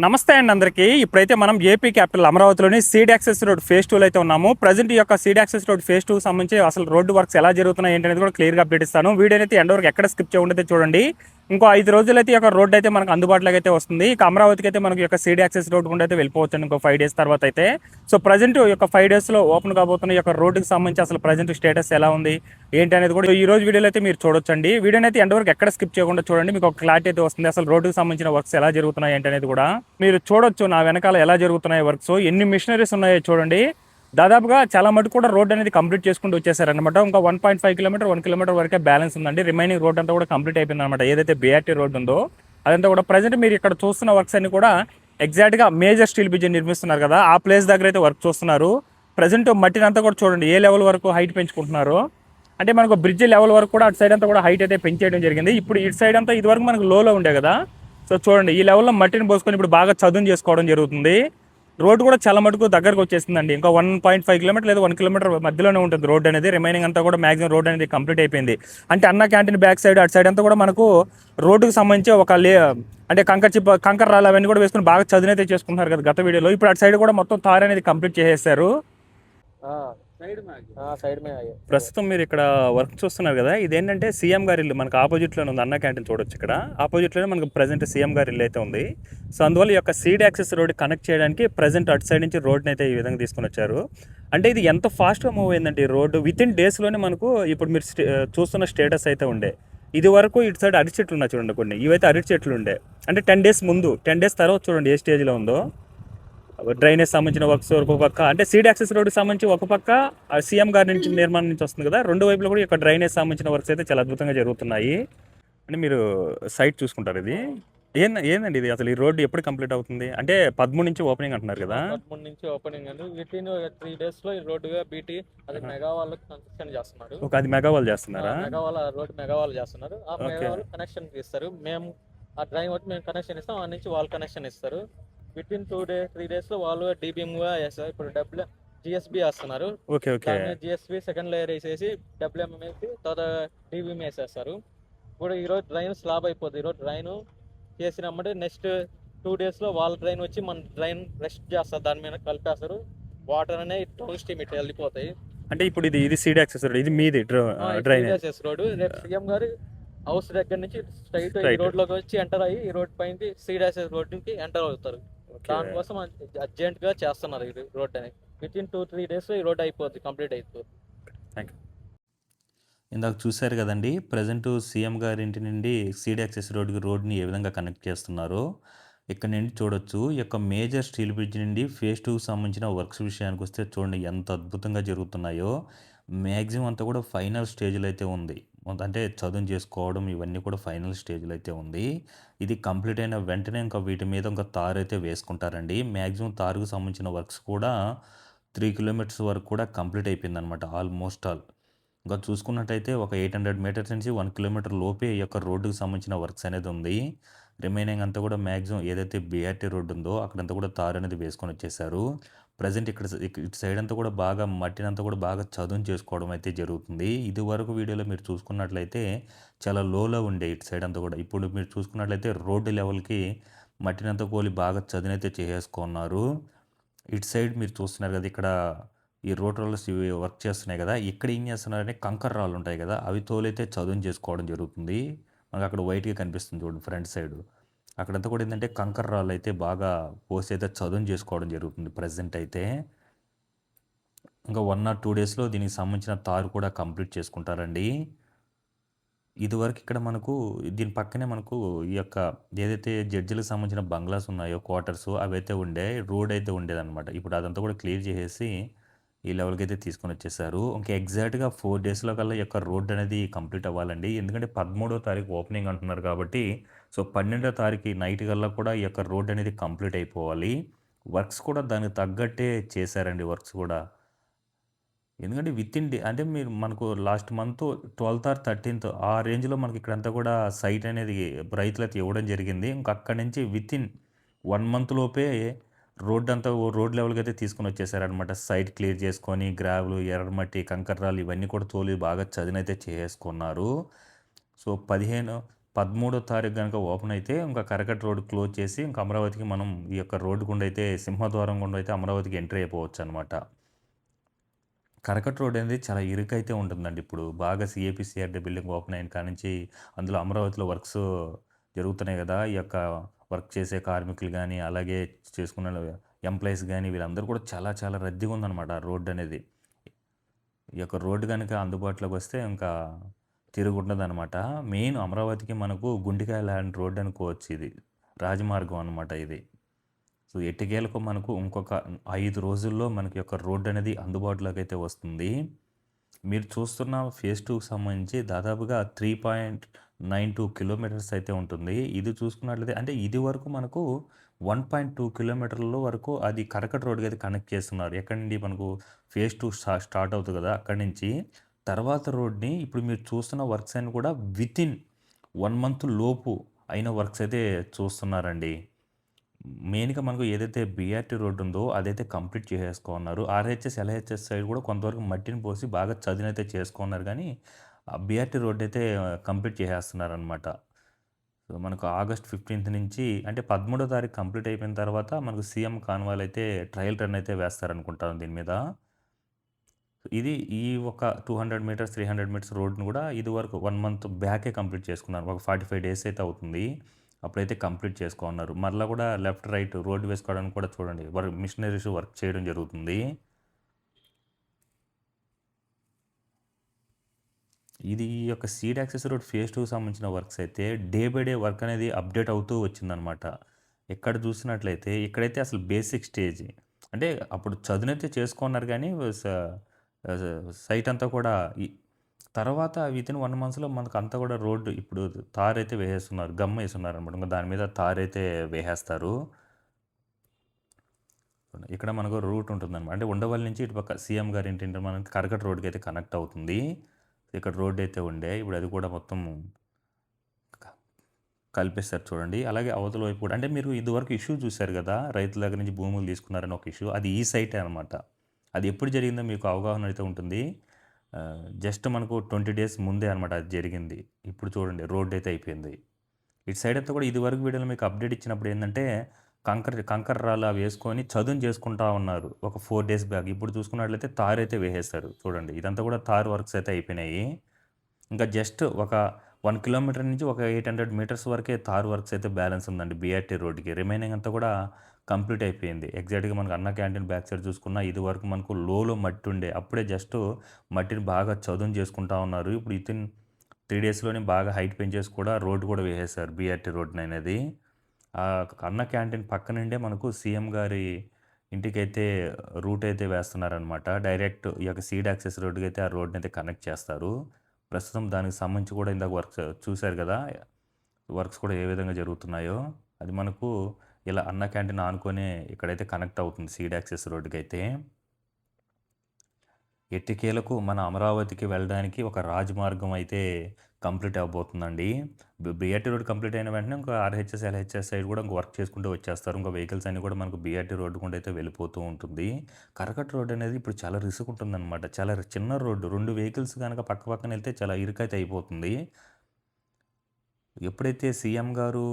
నమస్తే అండి అందరికీ. ఇప్పుడైతే మనం ఏపీ క్యాపిటల్ అమరావతిలోని సీడ్ యాక్సెస్ రోడ్ ఫేజ్ 2 అయితే ఉన్నాము. ప్రజెంట్ ఈ యొక్క సీడ్ యాక్సెస్ రోడ్ ఫేజ్ 2 సంబంధించి అసలు రోడ్డు వర్క్స్ ఎలా జరుగుతున్నాయి ఏంటనేది కూడా క్లియర్గా అప్డేట్ ఇస్తాను. వీడియో అయితే ఎండ్ వరకు ఎక్కడ స్కిప్ చేయకుండా చూడండి. ఇంకో 5 రోజులైతే ఈ యొక్క రోడ్ అయితే మనకు అందుబాటులోకి అయితే వస్తుంది. ఇక అమరావతికి అయితే మనకి యొక్క సీడ్ యాక్సెస్ రోడ్ కూడా అయితే వెళ్ళిపోవచ్చు ఇంకో 5 డేస్ తర్వాత అయితే. సో ప్రజెంట్ ఈ యొక్క 5 డేస్లో ఓపెన్ కాబోతున్న ఈ యొక్క రోడ్డుకి సంబంధించి అసలు ప్రజెంట్ స్టేటస్ ఎలా ఉంది ఏంటి అనేది కూడా ఈ రోజు వీడియోలో అయితే మీరు చూడొచ్చండి. వీడియోని అయితే ఎండ్ వరకు ఎక్కడ స్కిప్ చేయకుండా చూడండి, మీకు ఒక క్లారిటీ అయితే వస్తుంది. అసలు రోడ్డుకి సంబంధించిన వర్క్స్ ఎలా జరుగుతున్నాయి ఏంటి అనేది కూడా మీరు చూడొచ్చు. నా వెనకాల ఎలా జరుగుతున్నాయి వర్క్స్, ఎన్ని మిషనరీస్ ఉన్నాయో చూడండి. దాదాపుగా చాలా మటుకు కూడా రోడ్ అనేది కంప్లీట్ చేసుకుంటూ వచ్చేసారనమాట. ఇంకా 1.5 కిలోమీటర్ 1 కిలోమీటర్ వరకే బ్యాలెన్స్ ఉందండి. రిమైనింగ్ రోడ్ అంతా కూడా కంప్లీట్ అయిపోయింది అనమాట. ఏదైతే బీఆర్టీ రోడ్ ఉందో అదంతా కూడా ప్రజెంట్ మీరు ఇక్కడ చూస్తున్న వర్క్స్ అన్ని కూడా ఎగ్జాక్ట్గా మేజర్ స్టీల్ బ్రిడ్జ్ నిర్మిస్తున్నారు కదా, ఆ ప్లేస్ దగ్గర అయితే వర్క్ చూస్తున్నారు. ప్రజెంట్ మట్టిని అంతా కూడా చూడండి ఏ లెవెల్ వరకు హైట్ పెంచుకుంటున్నారు. అంటే మనకు బ్రిడ్జ్ లెవెల్ వరకు కూడా అటు సైడ్ అంతా కూడా హైట్ అయితే పెంచేయడం జరిగింది. ఇప్పుడు ఇటు సైడ్ అంతా ఇది వరకు మనకు లోలో ఉండే కదా, సో చూడండి ఈ లెవెల్లో మట్టిని పోసుకొని ఇప్పుడు బాగా చదును చేసుకోవడం జరుగుతుంది. రోడ్ కూడా చాలా మటుకు దగ్గరకు వచ్చేసిందండి. ఇంకా 1.5 కిలోమీటర్ లేదా 1 కిలోమీటర్ మధ్యలోనే ఉంటుంది రోడ్ అనేది. రిమైనింగ్ అంతా కూడా మాక్సిమం రోడ్ అనేది కంప్లీట్ అయిపోయింది. అంటే అన్న క్యాంటీన్ బ్యాక్ సైడ్ అటు సైడ్ అంతా కూడా మనకు రోడ్డుకు సంబంధించి ఒక అంటే కంకర రాళ్ళు అవన్నీ కూడా వేసుకుని బాగా చదునైతే చేసుకుంటున్నారు కదా గత వీడియోలో. ఇప్పుడు అటు సైడ్ కూడా మొత్తం తార్ అనేది కంప్లీట్ చేసేసారు. ప్రస్తుతం మీరు ఇక్కడ వర్క్ చూస్తున్నారు కదా, ఇదేంటంటే సీఎం గారి ఇల్లు మనకు ఆపోజిట్లోనే ఉంది. అన్న క్యాంటీన్ చూడొచ్చు, ఇక్కడ ఆపోజిట్లోనే మనకు ప్రజెంట్ సీఎం గారి ఇల్లు అయితే ఉంది. సో అందువల్ల ఈ యొక్క సీడ్ యాక్సెస్ రోడ్ కనెక్ట్ చేయడానికి ప్రజెంట్ అటు సైడ్ నుంచి రోడ్ని అయితే ఈ విధంగా తీసుకుని వచ్చారు. అంటే ఇది ఎంత ఫాస్ట్గా మూవ్ అయిందంటే ఈ రోడ్డు విత్ ఇన్ డేస్లోనే మనకు ఇప్పుడు మీరు చూస్తున్న స్టేటస్ అయితే ఉండే. ఇది వరకు ఇటు సైడ్ అరటి చెట్లు ఉన్నాయి చూడండి, కొన్ని ఇవైతే అరటి చెట్లు ఉండే. అంటే 10 డేస్ ముందు, 10 డేస్ తర్వాత చూడండి ఏ స్టేజ్లో ఉందో. డ్రైనేజ్ సంబంధించిన వర్క్స్ ఒక పక్క, అంటే సీడ్ యాక్సెస్ రోడ్కి సంబంధించి ఒక పక్క సీఎం గారి నుంచి నిర్మాణం నుంచి వస్తుంది కదా, రెండు వైపులో కూడా ఇక్కడ డ్రైనేజ్ సంబంధించిన వర్క్స్ అయితే చాలా అద్భుతంగా జరుగుతున్నాయి. అంటే మీరు సైట్ చూసుకుంటారు. ఇది ఏందండి ఇది అసలు ఈ రోడ్డు ఎప్పుడు కంప్లీట్ అవుతుంది? అంటే 13 నుంచి ఓపెనింగ్ అంటున్నారు కదా. 13 నుంచి ఓపెనింగ్ అండి. వితిన్ 3 డేస్ లో ఈ రోడ్డుగా బీటీ అది మెగా వాళ్ళకి కన్స్ట్రక్షన్ చేస్తున్నారు. అది మెగా వాళ్ళు చేస్తున్నారా? మెగా వాళ్ళ రోడ్ మెగా వాళ్ళు చేస్తున్నారు. ఆ మెగా వాళ్ళు కనెక్షన్ ఇస్తారు. మేము ఆ డ్రైన్ ఒకటి మేము కనెక్షన్ ఇస్తాం, ఆ నుంచి వాళ్ళు కనెక్షన్ ఇస్తారు. విత్ ఇన్ 3 డేస్ లో వాళ్ళు డీబీఎం గా చేస్తారు. ఇప్పుడు జిఎస్బి వేస్తున్నారు. జిఎస్బి సెకండ్ లేయర్ వేసేసి డబ్ల్యూఎం వేసి తర్వాత డీబీఎం వేసేస్తారు. ఇప్పుడు ఈ రోజు డ్రైన్ స్లాబ్ అయిపోతుంది. ఈ రోజు డ్రైన్ చేసినామంటే నెక్స్ట్ 2 డేస్ లో వాళ్ళ డ్రైన్ వచ్చి మన డ్రైన్ రెస్ట్ చేస్తారు, దాని మీద కలిపేస్తారు. వాటర్ అనేది టౌన్ స్టీమ్ ఇట్లా వెళ్ళిపోతాయి. అంటే ఇప్పుడు ఇది సీడ్ యాక్సెస్ రోడ్, ఇది మీది డ్రైనేజ్ రోడ్. రేపు సీఎం గారు హౌస్ దగ్గర నుంచి స్ట్రైట్ ఈ రోడ్ లోకి వచ్చి ఎంటర్ అయ్యి ఈ రోడ్ పైన సీడ్ యాక్సెస్ రోడ్ కి ఎంటర్ అవుతారు. దానికోసం అర్జెంట్ గా చేస్తున్నారు ఈ రోడ్ అనేది. విత్ ఇన్ 2-3 డేస్ లో ఈ రోడ్ అయిపోతుంది, కంప్లీట్ అయిపోతుంది. ఇందాక చూశారు కదండి, ప్రజెంట్ సీఎం గారి ఇంటి నుండి సీడ్ యాక్సెస్ రోడ్ని ఏ విధంగా కనెక్ట్ చేస్తున్నారో ఇక్కడ నుండి చూడొచ్చు. ఈ యొక్క మేజర్ స్టీల్ బ్రిడ్జ్ నుండి ఫేజ్ 2కి సంబంధించిన వర్క్స్ విషయానికి వస్తే చూడండి ఎంత అద్భుతంగా జరుగుతున్నాయో. మ్యాక్సిమం అంతా కూడా ఫైనల్ స్టేజ్లో అయితే ఉంది. అంటే చదువు చేసుకోవడం ఇవన్నీ కూడా ఫైనల్ స్టేజ్లో అయితే ఉంది. ఇది కంప్లీట్ అయిన వెంటనే ఇంకా వీటి మీద ఇంకా తారు అయితే వేసుకుంటారండి. మ్యాక్సిమం తారుకు సంబంధించిన వర్క్స్ కూడా 3 కిలోమీటర్స్ వరకు కూడా కంప్లీట్ అయిపోయింది అనమాట, ఆల్మోస్ట్ ఆల్. ఇంకా చూసుకున్నట్టయితే ఒక 800 మీటర్స్ నుంచి 1 కిలోమీటర్ లోపే ఈ యొక్క రోడ్డుకి సంబంధించిన వర్క్స్ అనేది ఉంది. రిమైనింగ్ అంతా కూడా మ్యాక్సిమం ఏదైతే బీఆర్టీ రోడ్డు ఉందో అక్కడంతా కూడా తారు అనేది వేసుకొని వచ్చేసారు. ప్రజెంట్ ఇటు సైడ్ అంతా కూడా బాగా మట్టినంతా కూడా బాగా చదును చేసుకోవడం అయితే జరుగుతుంది. ఇది వరకు వీడియోలో మీరు చూసుకున్నట్లయితే చాలా లోలో ఉండే ఇటు సైడ్ అంతా కూడా. ఇప్పుడు మీరు చూసుకున్నట్లయితే రోడ్డు లెవెల్కి మట్టినంతా కోలి బాగా చదునైతే చేసుకున్నారు. ఇటు సైడ్ మీరు చూస్తున్నారు కదా, ఇక్కడ ఈ రోడ్ రోలర్స్ ఇవి వర్క్ చేస్తున్నాయి కదా, ఇక్కడ ఏం చేస్తున్నారంటే కంకర రాళ్ళు ఉంటాయి కదా, అవి తోలైతే చదును చేసుకోవడం జరుగుతుంది. మనకు అక్కడ వైట్గా కనిపిస్తుంది చూడండి ఫ్రంట్ సైడ్. అక్కడంతా కూడా ఏంటంటే కంకర రాళ్ళు అయితే బాగా పోసి అయితే చదును చేసుకోవడం జరుగుతుంది ప్రజెంట్ అయితే. ఇంకా 1 or 2 డేస్లో దీనికి సంబంధించిన తారు కూడా కంప్లీట్ చేసుకుంటారండి. ఇదివరకు ఇక్కడ మనకు దీని పక్కనే మనకు ఈ యొక్క ఏదైతే జడ్జిలకు సంబంధించిన బంగ్లాస్ ఉన్నాయో క్వార్టర్స్ అవైతే ఉండే, రోడ్ అయితే ఉండేదన్నమాట. ఇప్పుడు అదంతా కూడా క్లియర్ చేసేసి ఈ లెవెల్కి అయితే తీసుకొని వచ్చేసారు. ఇంకా ఎగ్జాక్ట్గా 4 డేస్లో కల్లా ఈ యొక్క రోడ్ అనేది కంప్లీట్ అవ్వాలండి. ఎందుకంటే 13వ తారీఖు ఓపెనింగ్ అంటున్నారు కాబట్టి, సో 12వ తారీఖు నైట్ కల్లా కూడా ఈ యొక్క రోడ్ అనేది కంప్లీట్ అయిపోవాలి. వర్క్స్ కూడా దానికి తగ్గట్టే చేశారండి వర్క్స్ కూడా. ఎందుకంటే విత్ ఇన్ డే అంటే మీరు మనకు last month 12th or 13th ఆ రేంజ్లో మనకి ఇక్కడంతా కూడా సైట్ అనేది రైతులైతే ఇవ్వడం జరిగింది. ఇంకా అక్కడి నుంచి విత్ ఇన్ 1 month లోపే రోడ్ అంతా రోడ్ లెవెల్కి అయితే తీసుకొని వచ్చేసారనమాట. సైట్ క్లియర్ చేసుకొని గ్రావెలు, ఎర్రమట్టి, కంకర్రాలు ఇవన్నీ కూడా తోలి బాగా చదునైతే చేసుకున్నారు. సో 13వ తారీఖు గనుక ఓపెన్ అయితే ఇంకా కరకట్ట రోడ్ క్లోజ్ చేసి ఇంకా అమరావతికి మనం ఈ యొక్క రోడ్డు గుండా అయితే సింహద్వారం గుండా అయితే అమరావతికి ఎంట్రీ అయిపోవచ్చు అనమాట. కరకట్ట రోడ్ అనేది చాలా ఇరుకైతే ఉంటుందండి. ఇప్పుడు బాగా సిఆర్డీ బిల్డింగ్ ఓపెన్ అయిన కానించి అందులో అమరావతిలో వర్క్స్ జరుగుతున్నాయి కదా! ఈ యొక్క వర్క్ చేసే కార్మికులు గానీ, అలాగే చేసుకున్న ఎంప్లాయీస్ గానీ వీళ్ళందరూ కూడా చాలా చాలా రద్దీగా ఉందనమాట ఆ రోడ్ అనేది. ఈ యొక్క రోడ్డు గనుక అందుబాటులోకి వస్తే ఇంకా తిరుగుండదనమాట. మెయిన్ అమరావతికి మనకు గుండికాయ లాంటి రోడ్ అనుకోవచ్చు ఇది. రాజమార్గం అనమాట ఇది. సో, ఎట్టకేలకు మనకు ఇంకొక 5 రోజుల్లో మనకి యొక్క రోడ్ అనేది అందుబాటులోకి అయితే వస్తుంది. మీరు చూస్తున్న ఫేజ్ 2కి సంబంధించి దాదాపుగా 3.92 కిలోమీటర్స్ అయితే ఉంటుంది. ఇది చూసుకున్నట్లయితే అంటే ఇది వరకు మనకు 1.2 కిలోమీటర్ల వరకు అది కరకట్ట రోడ్‌కి అయితే కనెక్ట్ చేస్తున్నారు. ఎక్కడి నుండి మనకు ఫేజ్ 2 స్టార్ట్ అవుతుంది కదా! అక్కడి నుంచి తర్వాత రోడ్‌ని ఇప్పుడు మీరు చూస్తున్న వర్క్స్ అన్నీ కూడా వితిన్ 1 మంత్ లోపు అయిన వర్క్స్ అయితే చూస్తున్నారండి. మెయిన్‌గా మనకు ఏదైతే బీఆర్టీ రోడ్ ఉందో అదైతే కంప్లీట్ చేసేసుకున్నారు. ఆర్‌హెచ్‌ఎస్, ఎల్‌హెచ్‌ఎస్ సైడ్ కూడా కొంతవరకు మట్టిని పోసి బాగా చదునైతే చేసుకున్నారు గానీ, ఆ బీఆర్టీ రోడ్ అయితే కంప్లీట్ చేసేస్తున్నారనమాట. సో, మనకు ఆగస్ట్ 15థ్ నుంచి అంటే 13వ తారీఖు కంప్లీట్ అయిపోయిన తర్వాత మనకు సీఎం కాన్వాయ్‌లో అయితే ట్రయల్ రన్ అయితే వేస్తారనుకుంటాను దీని మీద. ఇది ఈ ఒక 200 మీటర్స్, 300 మీటర్స్ రోడ్‌ని కూడా ఇదివరకు 1 మంత్ బ్యాకే కంప్లీట్ చేసుకున్నారు. ఒక 45 డేస్ అయితే అవుతుంది. అప్పుడైతే కంప్లీట్ చేసుకోన్నారు. మరలా కూడా లెఫ్ట్, రైట్ రోడ్ వేసుకోవడానికి కూడా చూడండి మిషనరీస్ వర్క్ చేయడం జరుగుతుంది. ఇది ఈ యొక్క సీడ్ యాక్సెస్ రోడ్ ఫేజ్ 2కి సంబంధించిన వర్క్స్ అయితే డే బై డే వర్క్ అనేది అప్డేట్ అవుతూ వచ్చిందనమాట. ఎక్కడ చూసినట్లయితే ఇక్కడైతే అసలు బేసిక్ స్టేజ్ అంటే అప్పుడు చదునైతే చేసుకున్నారు కానీ సైట్ అంతా కూడా తర్వాత వితిన్ 1 మంత్స్‌లో మనకు అంతా కూడా రోడ్డు ఇప్పుడు తారైతే వేసేస్తున్నారు. గమ్ ఏసున్నారనమాట. ఇంక దాని మీద తారైతే వేసేస్తారు. ఇక్కడ మనకు రూట్ ఉంటుందనమాట. అంటే ఉండవల్లి నుంచి ఇటుపక్క సీఎం గారి ఇంటి మనకి కరకట్ట రోడ్‌కి అయితే కనెక్ట్ అవుతుంది. ఇక్కడ రోడ్ అయితే ఉండే. ఇప్పుడు అది కూడా మొత్తం కల్పేస్తారు చూడండి. అలాగే అవతల వైపు కూడా అంటే మీరు ఇదివరకు ఇష్యూ చూసారు కదా! రైతుల దగ్గర నుంచి భూములు తీసుకున్నారని ఒక ఇష్యూ. అది ఈ సైటే అనమాట. అది ఎప్పుడు జరిగిందో మీకు అవగాహన అయితే ఉంటుంది. జస్ట్ మనకు 20 డేస్ ముందే అనమాట అది జరిగింది. ఇప్పుడు చూడండి రోడ్ అయితే అయిపోయింది. ఇటు సైడ్ అంతా కూడా ఇదివరకు వీడియోలో మీకు అప్డేట్ ఇచ్చినప్పుడు ఏందంటే కంకర రాళ్ళు అవి వేసుకొని చదును చేసుకుంటా ఉన్నారు. ఒక 4 డేస్ బ్యాక్. ఇప్పుడు చూసుకున్నట్లయితే తారైతే వేసేశారు. చూడండి ఇదంతా కూడా తార్ వర్క్స్ అయితే అయిపోయినాయి. ఇంకా జస్ట్ ఒక 1 కిలోమీటర్ నుంచి ఒక 800 మీటర్స్ వరకే తార్ వర్క్స్ అయితే బ్యాలెన్స్ ఉందండి బీఆర్టీ రోడ్‌కి. రిమైనింగ్ అంతా కూడా కంప్లీట్ అయిపోయింది. ఎగ్జాక్ట్‌గా మనకు అన్న క్యాంటీన్ బ్యాక్ సైడ్ చూసుకున్నా ఇదివరకు మనకు లోలో మట్టి ఉండే. అప్పుడే జస్ట్ మట్టిని బాగా చదును చేసుకుంటా ఉన్నారు. ఇప్పుడు వితిన్ 3 డేస్‌లోనే బాగా హైట్ పెంచేసి కూడా రోడ్ కూడా వేసేశారు బీఆర్టీ రోడ్‌ననేది. అన్న క్యాంటీన్ పక్క నుండే మనకు సీఎం గారి ఇంటికైతే రూట్ అయితే వేస్తున్నారనమాట. డైరెక్ట్ ఈ యొక్క సీడ్ యాక్సెస్ రోడ్‌కి అయితే ఆ రోడ్‌ని అయితే కనెక్ట్ చేస్తారు. ప్రస్తుతం దానికి సంబంధించి కూడా ఇందాక వర్క్స్ చూశారు కదా! వర్క్స్ కూడా ఏ విధంగా జరుగుతున్నాయో. అది మనకు ఇలా అన్న క్యాంటీన్ ఆనుకునే ఇక్కడైతే కనెక్ట్ అవుతుంది సీడ్ యాక్సెస్ రోడ్డుకైతే. ఎట్టకేలకు మన అమరావతికి వెళ్ళడానికి ఒక రాజమార్గం అయితే కంప్లీట్ అవ్వబోతుందండి. బీఆర్టీ రోడ్ కంప్లీట్ అయిన వెంటనే ఇంకా ఆర్‌హెచ్‌ఎస్, ఎల్‌హెచ్‌ఎస్ సైడ్ కూడా ఇంక వర్క్ చేసుకుంటూ వచ్చేస్తారు. ఇంకా వెహికల్స్ అన్నీ కూడా మనకు బీఆర్టీ రోడ్డు గుండా అయితే వెళ్ళిపోతూ ఉంటుంది. కరకట్ట రోడ్ అనేది ఇప్పుడు చాలా రిస్క్ ఉంటుందన్నమాట. చాలా చిన్న రోడ్డు. 2 వెహికల్స్ గనక పక్క పక్కన వెళ్తే చాలా ఇరుకైతే అయిపోతుంది. ఎప్పుడైతే సీఎం గారు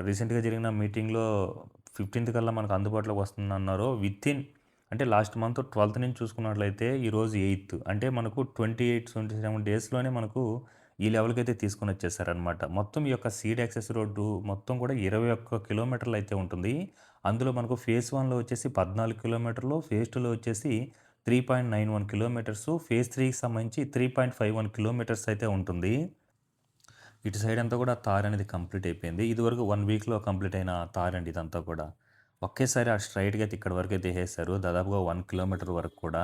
రీసెంట్‌గా జరిగిన మీటింగ్‌లో 15థ్ కల్లా మనకు అందుబాటులోకి వస్తుందన్నారో వితిన్ అంటే లాస్ట్ మంత్ 12థ్ నుంచి చూసుకున్నట్లయితే ఈరోజు 8థ్ అంటే మనకు 28, 27 డేస్‌లోనే మనకు ఈ లెవెల్‌కి అయితే తీసుకొని వచ్చేసారనమాట. మొత్తం ఈ యొక్క సీడ్ యాక్సెస్ రోడ్డు మొత్తం కూడా 21 కిలోమీటర్లు అయితే ఉంటుంది. అందులో మనకు ఫేజ్ 1లో వచ్చేసి 14 కిలోమీటర్లు, ఫేజ్ 2లో వచ్చేసి 3.91 కిలోమీటర్సు, ఫేజ్ 3కి సంబంధించి 3.51 కిలోమీటర్స్ అయితే ఉంటుంది. ఇటు సైడ్ అంతా కూడా తార్ అనేది కంప్లీట్ అయిపోయింది. ఇదివరకు 1 వీక్‌లో కంప్లీట్ అయిన తారండి ఇదంతా కూడా. ఒకేసారి ఆ స్ట్రెయిట్‌గా అయితే ఇక్కడి వరకు అయితే ఏసేశారు. దాదాపుగా 1 కిలోమీటర్ వరకు కూడా.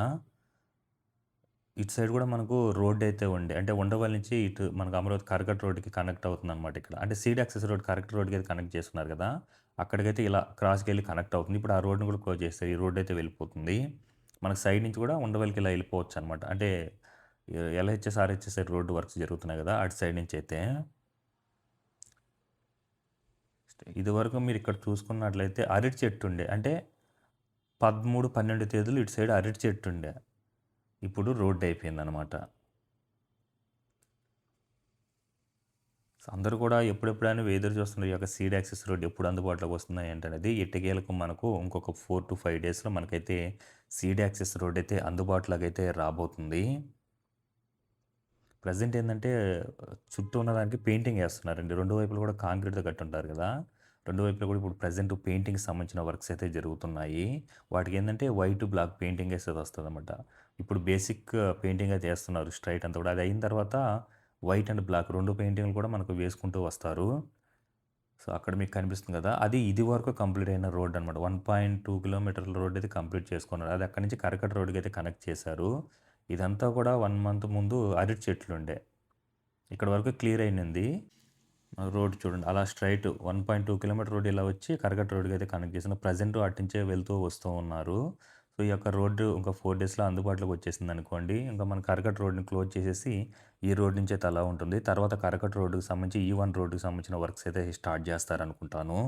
ఇటు సైడ్ కూడా మనకు రోడ్ అయితే ఉండే. అంటే ఉండవల్లి నుంచి ఇటు మనకు అమరావతి కరకట్ట రోడ్‌కి కనెక్ట్ అవుతుందనమాట ఇక్కడ. అంటే సీడ్ యాక్సెస్ రోడ్ కరకట్ట రోడ్‌కి అయితే కనెక్ట్ చేస్తున్నారు కదా! అక్కడికైతే ఇలా క్రాస్‌కెళ్ళి కనెక్ట్ అవుతుంది. ఇప్పుడు ఆ రోడ్‌ని కూడా క్లోజ్ చేశారు. ఈ రోడ్ అయితే వెళ్ళిపోతుంది. మనకు సైడ్ నుంచి కూడా ఉండవల్లికి ఇలా వెళ్ళిపోవచ్చనమాట. అంటే LHS, RHS side road works జరుగుతున్నాయి కదా! అటు సైడ్ నుంచి అయితే. ఇదివరకు మీరు ఇక్కడ చూసుకున్నట్లయితే అరటి చెట్టు ఉండే. అంటే 13, 12 తేదీలు ఇటు సైడ్ అరటి చెట్టు ఉండే. ఇప్పుడు రోడ్ అయిపోయిందనమాట. సో అందరూ కూడా ఎప్పుడెప్పుడని ఎదురు చూస్తున్నారు. ఈ యొక్క సీడ్ యాక్సెస్ రోడ్ ఎప్పుడు అందుబాటులోకి వస్తుందా ఏంటనేది. ఎట్టకేలకు మనకు ఇంకొక 4-5 డేస్‌లో మనకైతే సీడ్ యాక్సెస్ రోడ్ అయితే అందుబాటులోకి అయితే రాబోతుంది. ప్రెజెంట్ ఏందంటే చుట్టూ ఉన్న దానికి పెయింటింగ్ ఏస్తున్నారండి. 2 వైపులా కూడా కాంక్రీట్‌తో కట్టుంటారు కదా! 2 వైపులా కూడా ఇప్పుడు ప్రెజెంట్ పెయింటింగ్‌కి సంబంధించిన వర్క్స్ అయితే జరుగుతున్నాయి. వాటికేందంటే వైట్, బ్లాక్ పెయింటింగ్ ఏసేది వస్తదనమాట. ఇప్పుడు బేసిక్ పెయింటింగ్ అయితే ఏస్తున్నారు స్ట్రెయిట్ అంతా కూడా. అది అయిన తర్వాత వైట్ అండ్ బ్లాక్ 2 పెయింటింగ్‌లు కూడా మనకు వేసుకుంటూ వస్తారు. సో, అక్కడ మీకు కనిపిస్తుంది కదా! అది ఇది వరకు కంప్లీట్ అయిన రోడ్ అనమాట. 1.2 కిలోమీటర్ల రోడ్ అయితే కంప్లీట్ చేసుకున్నారు. అది అక్కడి నుంచి కరకట్ట రోడ్‌కి అయితే కనెక్ట్ చేశారు. ఇదంతా కూడా 1 మంత్ ముందు అరటి చెట్లుండే. ఇక్కడ వరకు క్లియర్ అయినుంది. రోడ్ చూడండి అలా స్ట్రెయిట్ 1.2 కిలోమీటర్ రోడ్ ఇలా వచ్చి కరకట్ట రోడ్‌కి అయితే కనెక్ట్ చేసిన. ప్రెజెంట్ అటునుంచే వెళ్తూ వస్తూ ఉన్నారు. సో, ఈ యొక్క రోడ్డు ఇంకా 4 డేస్‌లో అందుబాటులోకి వచ్చేసిందనుకోండి. ఇంకా మన కరకట్ట రోడ్‌ని క్లోజ్ చేసేసి ఈ రోడ్ నుంచి అయితే అలా ఉంటుంది. తర్వాత కరకట్ట రోడ్డుకి సంబంధించి ఈ1 రోడ్డుకి సంబంధించిన వర్క్స్ అయితే స్టార్ట్ చేస్తారనుకుంటాను.